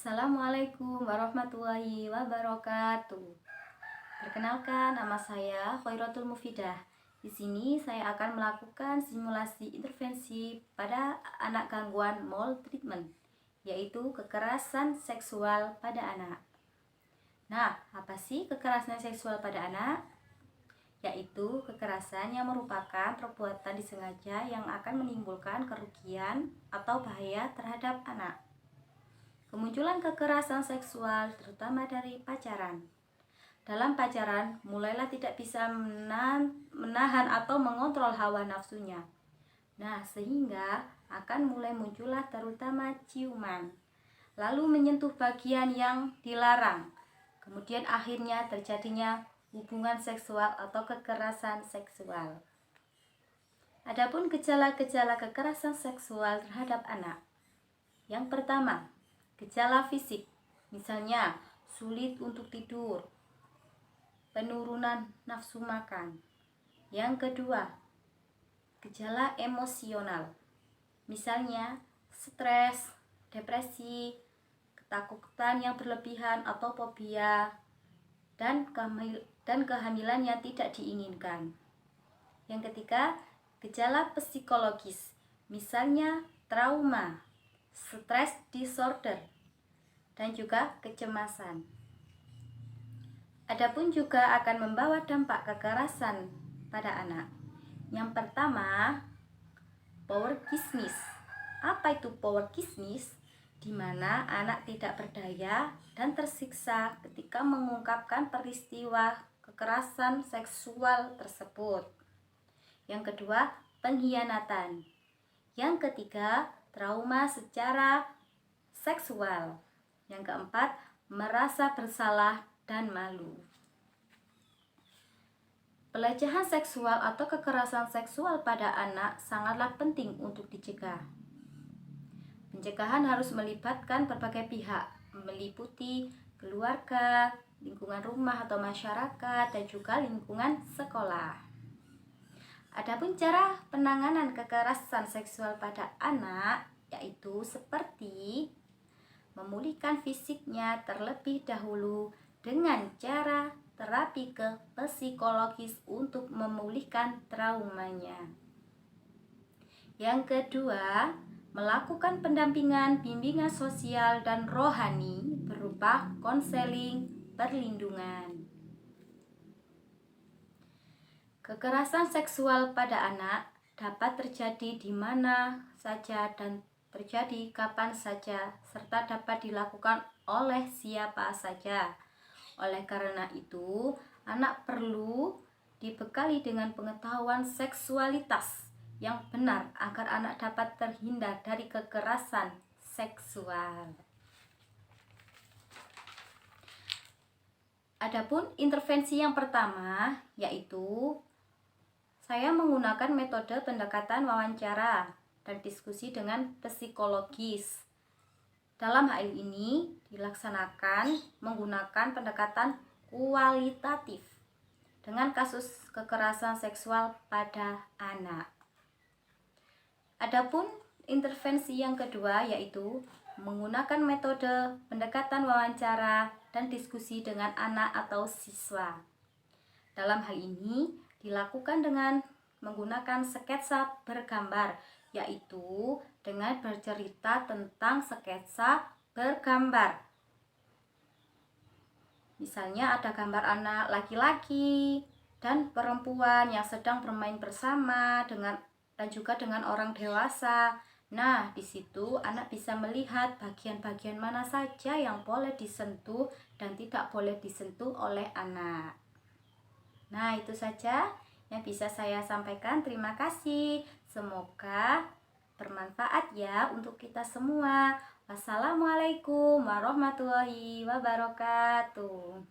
Assalamualaikum warahmatullahi wabarakatuh. Perkenalkan, nama saya Khairatul Mufidah. Di sini saya akan melakukan simulasi intervensi pada anak gangguan maltreatment, yaitu kekerasan seksual pada anak. Nah, apa sih kekerasan seksual pada anak? Yaitu kekerasan yang merupakan perbuatan disengaja yang akan menimbulkan kerugian atau bahaya terhadap anak. Kemunculan kekerasan seksual terutama dari pacaran. Dalam pacaran, mulailah tidak bisa menahan atau mengontrol hawa nafsunya. Nah, sehingga akan mulai muncullah terutama ciuman, lalu menyentuh bagian yang dilarang. Kemudian akhirnya terjadinya hubungan seksual atau kekerasan seksual. Adapun gejala-gejala kekerasan seksual terhadap anak. Yang pertama, gejala fisik, misalnya sulit untuk tidur, penurunan nafsu makan. Yang kedua, gejala emosional, misalnya stres, depresi, ketakutan yang berlebihan atau fobia, dan kehamilan yang tidak diinginkan. Yang ketiga, gejala psikologis, misalnya trauma, stress disorder, dan juga kecemasan. Adapun juga akan membawa dampak kekerasan pada anak. Yang pertama, powerkismis. Apa itu powerkismis? Di mana anak tidak berdaya dan tersiksa ketika mengungkapkan peristiwa kekerasan seksual tersebut. Yang kedua, pengkhianatan. Yang ketiga, trauma secara seksual. Yang keempat, merasa bersalah dan malu. Pelecehan seksual atau kekerasan seksual pada anak sangatlah penting untuk dicegah. Pencegahan harus melibatkan berbagai pihak, meliputi keluarga, lingkungan rumah atau masyarakat, dan juga lingkungan sekolah. Adapun cara penanganan kekerasan seksual pada anak yaitu seperti memulihkan fisiknya terlebih dahulu dengan cara terapi ke psikologis untuk memulihkan traumanya. Yang kedua, melakukan pendampingan, bimbingan sosial dan rohani berupa konseling perlindungan. Kekerasan seksual pada anak dapat terjadi di mana saja dan terjadi kapan saja, serta dapat dilakukan oleh siapa saja. Oleh karena itu, anak perlu dibekali dengan pengetahuan seksualitas yang benar agar anak dapat terhindar dari kekerasan seksual. Adapun intervensi yang pertama yaitu saya menggunakan metode pendekatan wawancara dan diskusi dengan psikologis. Dalam hal ini dilaksanakan menggunakan pendekatan kualitatif dengan kasus kekerasan seksual pada anak. Adapun intervensi yang kedua yaitu menggunakan metode pendekatan wawancara dan diskusi dengan anak atau siswa. Dalam hal ini dilakukan dengan menggunakan sketsa bergambar, yaitu dengan bercerita tentang sketsa bergambar. Misalnya ada gambar anak laki-laki dan perempuan yang sedang bermain bersama dan juga dengan orang dewasa. Nah, di situ anak bisa melihat bagian-bagian mana saja yang boleh disentuh dan tidak boleh disentuh oleh anak. Nah, itu saja yang bisa saya sampaikan. Terima kasih. Semoga bermanfaat ya untuk kita semua. Wassalamualaikum warahmatullahi wabarakatuh.